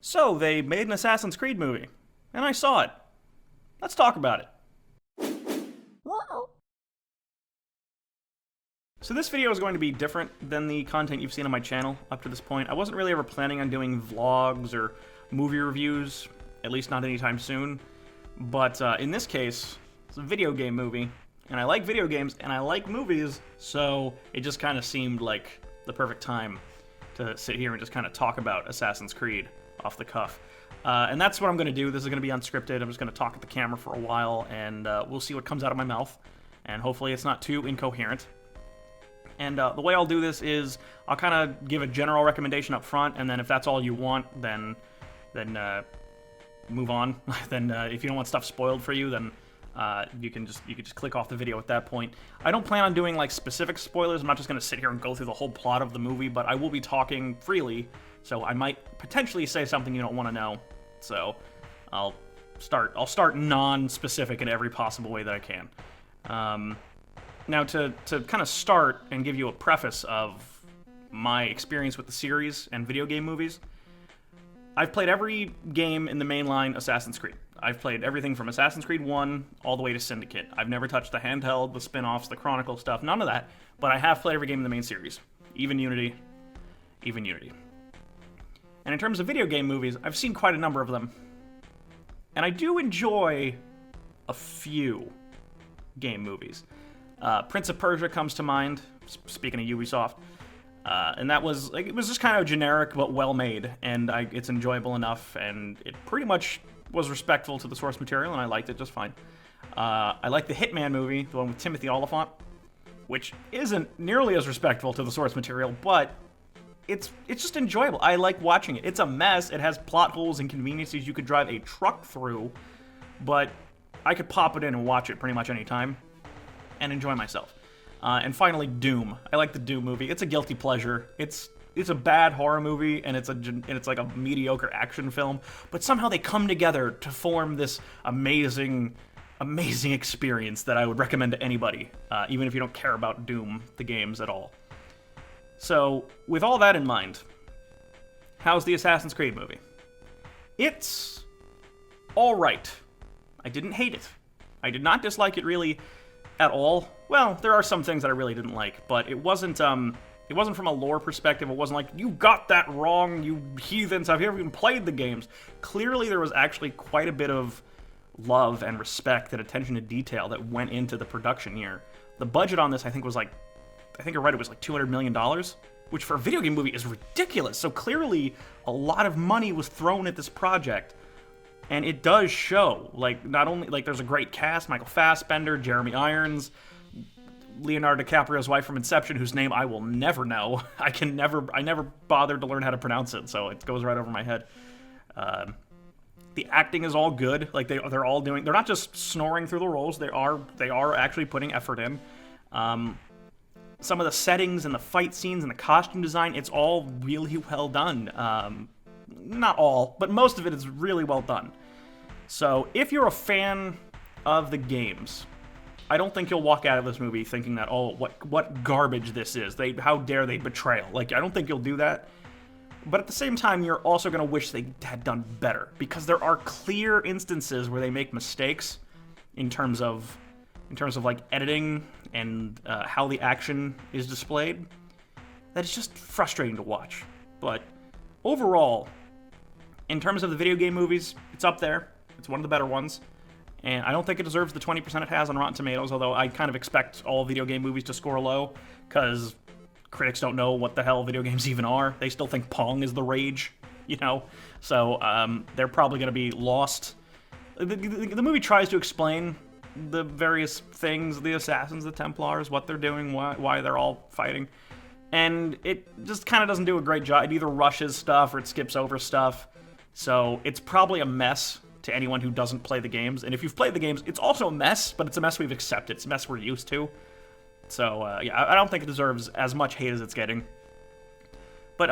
So, they made an Assassin's Creed movie, and I saw it. Let's talk about it. So this video is going to be different than the content you've seen on my channel up to this point. I wasn't really ever planning on doing vlogs or movie reviews, at least not anytime soon. But in this case, it's a video game movie, and I like video games, and I like movies, so it just kind of seemed like the perfect time to sit here and just kind of talk about Assassin's Creed off the cuff. And that's what I'm going to do. This is going to be unscripted. I'm just going to talk at the camera for a while, and we'll see what comes out of my mouth. And hopefully it's not too incoherent. And the way I'll do this is I'll kind of give a general recommendation up front, and then if that's all you want, then move on. Then if you don't want stuff spoiled for you, then you can just click off the video at that point. I don't plan on doing like specific spoilers. I'm not just going to sit here and go through the whole plot of the movie, but I will be talking freely, so I might potentially say something you don't want to know. So I'll start non-specific in every possible way that I can. Now, to kind of start and give you a preface of my experience with the series and video game movies, I've played every game in the mainline Assassin's Creed. I've played everything from Assassin's Creed 1 all the way to Syndicate. I've never touched the handheld, the spin-offs, the Chronicle stuff, none of that, but I have played every game in the main series. Even Unity. And in terms of video game movies, I've seen quite a number of them. And I do enjoy a few game movies. Prince of Persia comes to mind, speaking of Ubisoft, and that was, like, it was just kind of generic but well made, and it's enjoyable enough, and it pretty much was respectful to the source material, and I liked it just fine. I like the Hitman movie, the one with Timothy Olyphant, which isn't nearly as respectful to the source material, but it's just enjoyable. I like watching it. It's a mess, it has plot holes and conveniences you could drive a truck through, but I could pop it in and watch it pretty much any time and enjoy myself. And finally, Doom. I like the Doom movie. It's a guilty pleasure. It's a bad horror movie, and it's like a mediocre action film, but somehow they come together to form this amazing experience that I would recommend to anybody, even if you don't care about Doom, the games, at all. So, with all that in mind, how's the Assassin's Creed movie? It's alright. I didn't hate it. I did not dislike it really at all. Well, there are some things that I really didn't like, but it wasn't from a lore perspective. It wasn't like, you got that wrong, you heathens, have you ever even played the games? Clearly there was actually quite a bit of love and respect and attention to detail that went into the production here. The budget on this, I think I read it was like $200 million, which for a video game movie is ridiculous. So clearly a lot of money was thrown at this project. And it does show, like, not only, like, there's a great cast, Michael Fassbender, Jeremy Irons, Leonardo DiCaprio's wife from Inception, whose name I will never know. I never bothered to learn how to pronounce it, so it goes right over my head. The acting is all good, like, they're all doing, they're not just snoring through the roles, they are actually putting effort in. Some of the settings and the fight scenes and the costume design, it's all really well done. Not all, but most of it is really well done. So, if you're a fan of the games, I don't think you'll walk out of this movie thinking that, oh, what garbage this is. How dare they betrayal? Like, I don't think you'll do that. But at the same time, you're also going to wish they had done better, because there are clear instances where they make mistakes in terms of like editing and how the action is displayed. That is just frustrating to watch. But overall, in terms of the video game movies, it's up there. It's one of the better ones. And I don't think it deserves the 20% it has on Rotten Tomatoes, although I kind of expect all video game movies to score low, because critics don't know what the hell video games even are. They still think Pong is the rage, you know? So they're probably going to be lost. The movie tries to explain the various things, the Assassins, the Templars, what they're doing, why they're all fighting. And it just kind of doesn't do a great job. It either rushes stuff or it skips over stuff. So it's probably a mess to anyone who doesn't play the games. And if you've played the games, it's also a mess, but it's a mess we've accepted. It's a mess we're used to. So, yeah, I don't think it deserves as much hate as it's getting. But,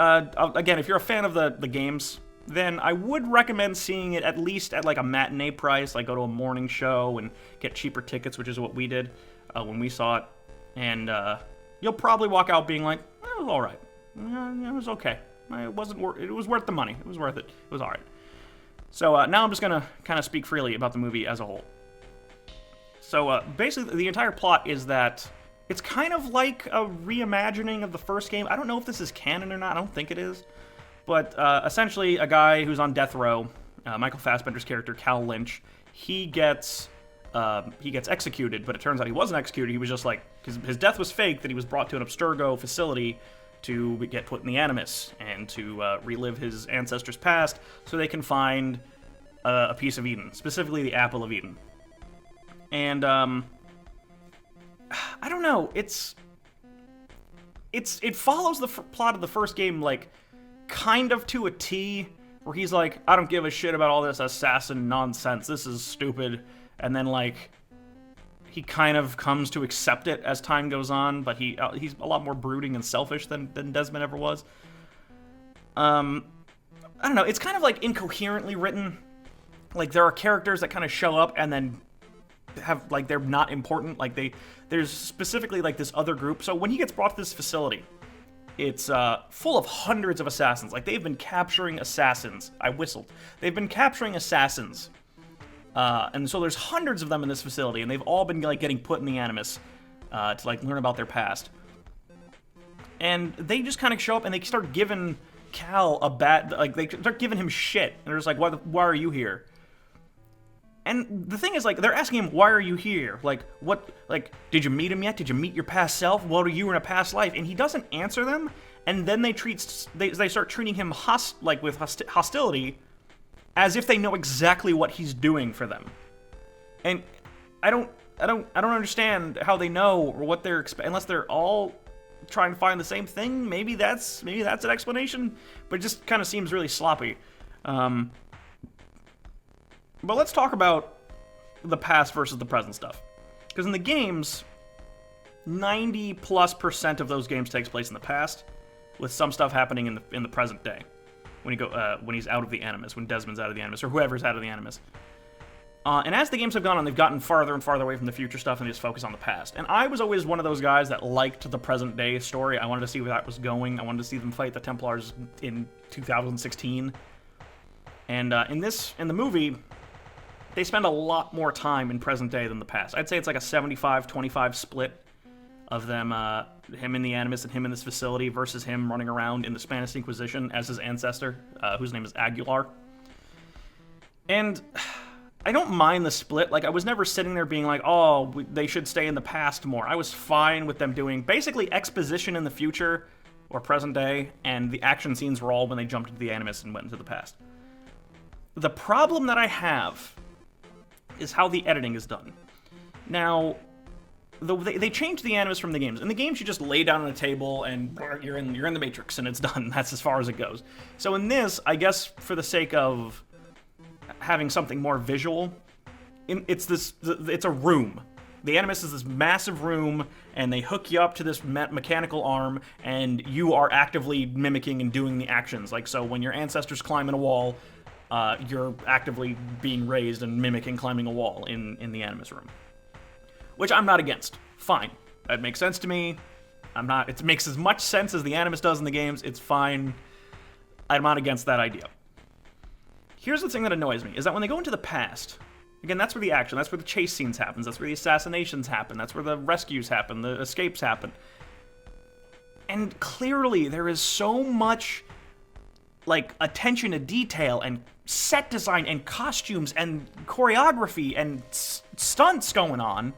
again, if you're a fan of the games, then I would recommend seeing it at least at, like, a matinee price. Like, go to a morning show and get cheaper tickets, which is what we did when we saw it. And, you'll probably walk out being like, it was alright. It was okay. It wasn't it was worth the money. It was worth it. It was all right. So now I'm just gonna kind of speak freely about the movie as a whole. So basically, the entire plot is that it's kind of like a reimagining of the first game. I don't know if this is canon or not. I don't think it is. But essentially, a guy who's on death row, Michael Fassbender's character, Cal Lynch, he gets executed, but it turns out he wasn't executed. He was just like, because his death was fake, that he was brought to an Abstergo facility to get put in the Animus and to relive his ancestors' past so they can find a piece of Eden, specifically the Apple of Eden. And I don't know, it follows the plot of the first game, like, kind of to a T, where he's like, I don't give a shit about all this assassin nonsense, this is stupid, and then, like, he kind of comes to accept it as time goes on, but he's a lot more brooding and selfish than Desmond ever was. I don't know, it's kind of, like, incoherently written. Like, there are characters that kind of show up and then have, like, they're not important. Like, there's specifically, like, this other group. So when he gets brought to this facility, it's full of hundreds of assassins. Like, they've been capturing assassins. I whistled. They've been capturing assassins. And so there's hundreds of them in this facility, and they've all been, like, getting put in the Animus to, like, learn about their past. And they just kind of show up, and they start giving Cal they start giving him shit. And they're just like, why are you here? And the thing is, like, they're asking him, why are you here? Like, what, like, did you meet him yet? Did you meet your past self? What are you in a past life? And he doesn't answer them, and then they start treating him with hostility, as if they know exactly what he's doing for them. And I don't understand how they know or what they're unless they're all trying to find the same thing. Maybe that's an explanation, but it just kind of seems really sloppy. But let's talk about the past versus the present stuff. Because in the games, 90+% of those games takes place in the past, with some stuff happening in the present day. When he's out of the Animus, when Desmond's out of the Animus, or whoever's out of the Animus. And as the games have gone on, they've gotten farther and farther away from the future stuff and just focus on the past. And I was always one of those guys that liked the present day story. I wanted to see where that was going. I wanted to see them fight the Templars in 2016. And in the movie, they spend a lot more time in present day than the past. I'd say it's like a 75-25 split of them, him in the Animus and him in this facility versus him running around in the Spanish Inquisition as his ancestor, whose name is Aguilar. And I don't mind the split. Like, I was never sitting there being like, oh, they should stay in the past more. I was fine with them doing basically exposition in the future or present day, and the action scenes were all when they jumped into the Animus and went into the past. The problem that I have is how the editing is done. Now, they changed the Animus from the games. In the games, you just lay down on a table and you're in the Matrix and it's done. That's as far as it goes. So in this, I guess for the sake of having something more visual, it's a room. The Animus is this massive room, and they hook you up to this mechanical arm, and you are actively mimicking and doing the actions. Like, so when your ancestors climb in a wall, you're actively being raised and mimicking climbing a wall in the Animus room. Which I'm not against. Fine. That makes sense to me. It makes as much sense as the Animus does in the games. It's fine. I'm not against that idea. Here's the thing that annoys me, is that when they go into the past, again, that's where the action, that's where the chase scenes happen, that's where the assassinations happen, that's where the rescues happen, the escapes happen. And clearly, there is so much, like, attention to detail and set design and costumes and choreography and stunts going on,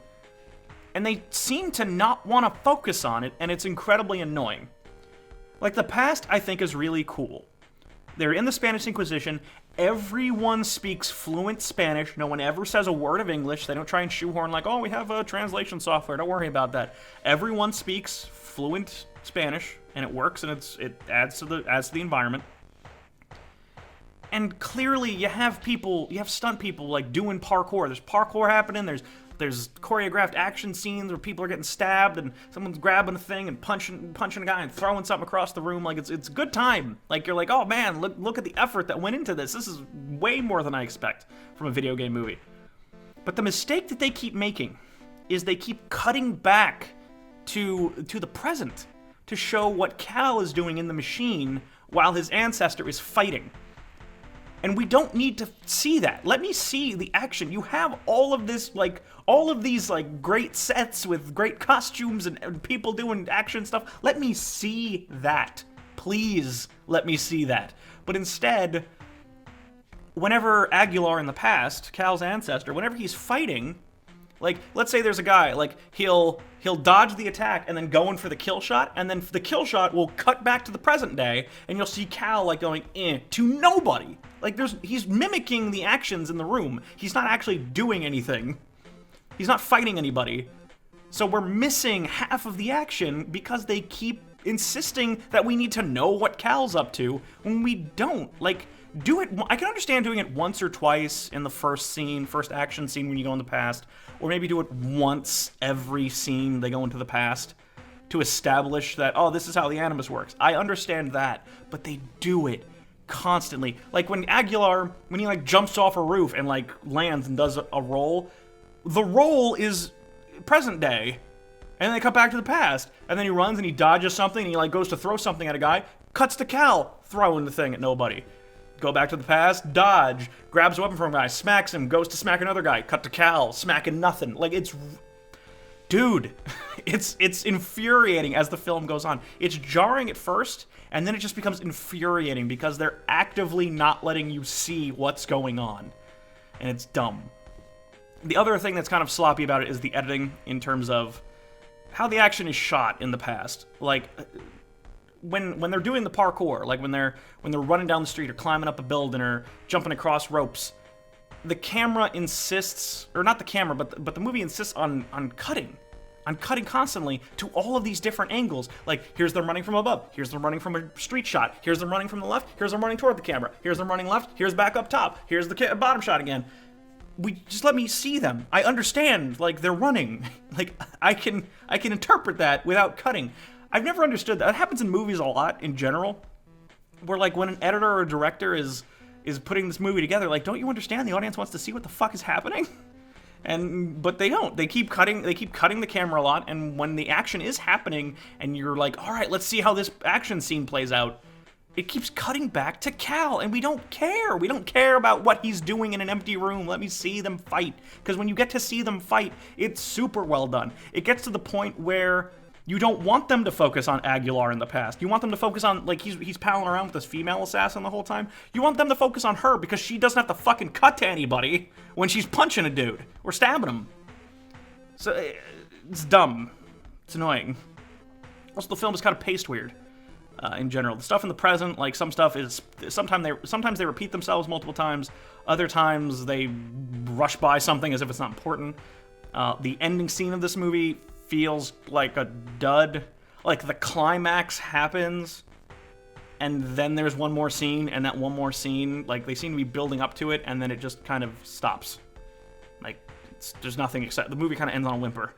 and they seem to not want to focus on it, and it's incredibly annoying. Like, the past, I think, is really cool. They're in the Spanish Inquisition. Everyone speaks fluent Spanish. No one ever says a word of English. They don't try and shoehorn like, oh, we have a translation software. Don't worry about that. Everyone speaks fluent Spanish, and it works, and it adds to the environment. And clearly, you have stunt people, like, doing parkour. There's parkour happening. There's choreographed action scenes where people are getting stabbed and someone's grabbing a thing and punching a guy and throwing something across the room. Like, it's a good time. Like, you're like, oh man, look at the effort that went into this. This is way more than I expect from a video game movie. But the mistake that they keep making is they keep cutting back to the present to show what Cal is doing in the machine while his ancestor is fighting. And we don't need to see that. Let me see the action. You have all of this, like, all of these, like, great sets with great costumes and people doing action stuff. Let me see that. Please let me see that. But instead, whenever Aguilar in the past, Cal's ancestor, whenever he's fighting, like, let's say there's a guy, like, he'll dodge the attack and then go in for the kill shot, and then the kill shot will cut back to the present day, and you'll see Cal, like, going, to nobody. Like, he's mimicking the actions in the room. He's not actually doing anything. He's not fighting anybody. So we're missing half of the action because they keep insisting that we need to know what Cal's up to when we don't. Like, do it. I can understand doing it once or twice in the first action scene when you go in the past, or maybe do it once every scene they go into the past to establish that, oh, this is how the Animus works. I understand that, but they do it constantly. Like when Aguilar, when he like jumps off a roof and like lands and does a roll, the roll is present day, and then they cut back to the past, and then he runs and he dodges something and he like goes to throw something at a guy, cuts to Cal, throwing the thing at nobody. Go back to the past, dodge, grabs a weapon from a guy, smacks him, goes to smack another guy, cut to Cal, smacking nothing. Like, it's... Dude, it's infuriating as the film goes on. It's jarring at first, and then it just becomes infuriating because they're actively not letting you see what's going on. And it's dumb. The other thing that's kind of sloppy about it is the editing in terms of how the action is shot in the past. Like, when they're doing the parkour, like when they're running down the street or climbing up a building or jumping across ropes, the camera insists, or not the camera, but the movie insists on cutting constantly to all of these different angles. Like, here's them running from above, here's them running from a street shot, here's them running from the left, here's them running toward the camera, here's them running left, here's back up top, here's the bottom shot again. Just let me see them. I understand, like, they're running. Like, I can interpret that without cutting. I've never understood that. That happens in movies a lot in general, where like when an editor or a director is putting this movie together, like, don't you understand the audience wants to see what the fuck is happening? But they don't. They keep cutting the camera a lot, and when the action is happening and you're like, all right, let's see how this action scene plays out, it keeps cutting back to Cal, and we don't care. We don't care about what he's doing in an empty room. Let me see them fight. Because when you get to see them fight, it's super well done. It gets to the point where you don't want them to focus on Aguilar in the past. You want them to focus on, like, he's palling around with this female assassin the whole time. You want them to focus on her because she doesn't have to fucking cut to anybody when she's punching a dude or stabbing him. So, it's dumb. It's annoying. Also, the film is kind of paced weird in general. The stuff in the present, like, some stuff is... Sometimes they repeat themselves multiple times. Other times they rush by something as if it's not important. The ending scene of this movie feels like a dud. Like, the climax happens, and then there's one more scene, and that one more scene, like, they seem to be building up to it, and then it just kind of stops. Like, there's nothing except... The movie kind of ends on a whimper,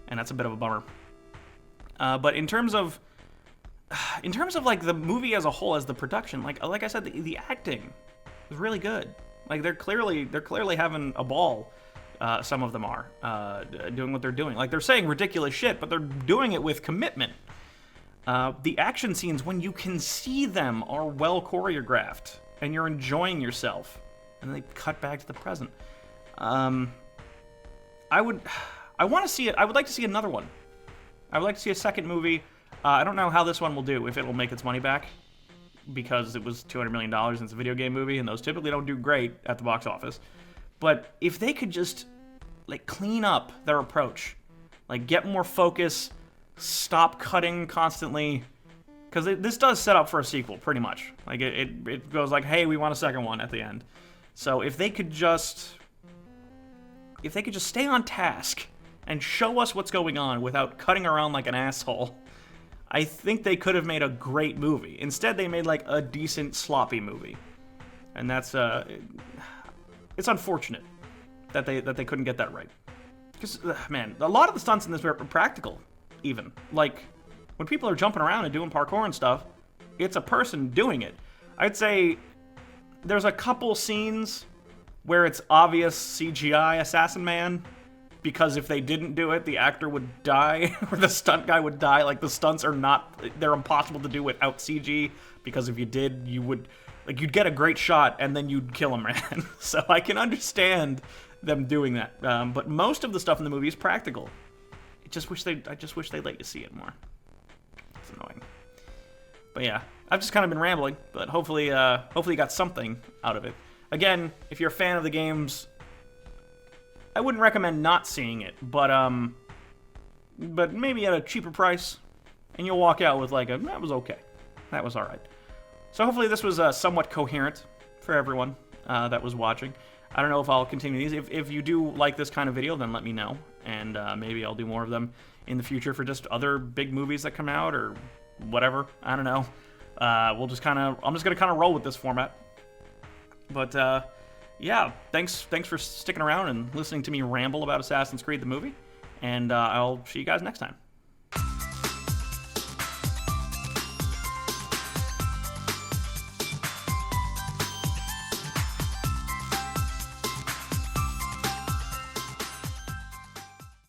and that's a bit of a bummer. But in terms of, like, the movie as a whole, as the production, like I said, the acting is really good. Like, they're clearly having a ball. Some of them are doing what they're doing. Like, they're saying ridiculous shit, but they're doing it with commitment. The action scenes, when you can see them, are well choreographed, and you're enjoying yourself. And they cut back to the present. I would like to see another one. I would like to see a second movie. I don't know how this one will do, if it will make its money back, because it was $200 million and it's a video game movie, and those typically don't do great at the box office. But if they could just, like, clean up their approach, like, get more focus, stop cutting constantly, because this does set up for a sequel, pretty much. Like, it goes like, hey, we want a second one at the end. So if they could just stay on task and show us what's going on without cutting around like an asshole, I think they could have made a great movie. Instead, they made, like, a decent, sloppy movie. And that's, it's unfortunate that they couldn't get that right. Because, man, a lot of the stunts in this are practical, even. Like, when people are jumping around and doing parkour and stuff, it's a person doing it. I'd say there's a couple scenes where it's obvious CGI Assassin Man, because if they didn't do it, the actor would die, or the stunt guy would die. Like, the stunts are not, they're impossible to do without CG, because if you did, you would, like, you'd get a great shot, and then you'd kill him, man. So I can understand them doing that. But most of the stuff in the movie is practical. I just wish they'd let you see it more. It's annoying. But yeah, I've just kind of been rambling, but hopefully you got something out of it. Again, if you're a fan of the games, I wouldn't recommend not seeing it, but maybe at a cheaper price, and you'll walk out with like that was okay. That was alright. So hopefully this was somewhat coherent for everyone that was watching. I don't know if I'll continue these. If you do like this kind of video, then let me know, and maybe I'll do more of them in the future for just other big movies that come out, or whatever. I don't know. I'm just gonna kind of roll with this format. But yeah, thanks for sticking around and listening to me ramble about Assassin's Creed the movie, and I'll see you guys next time.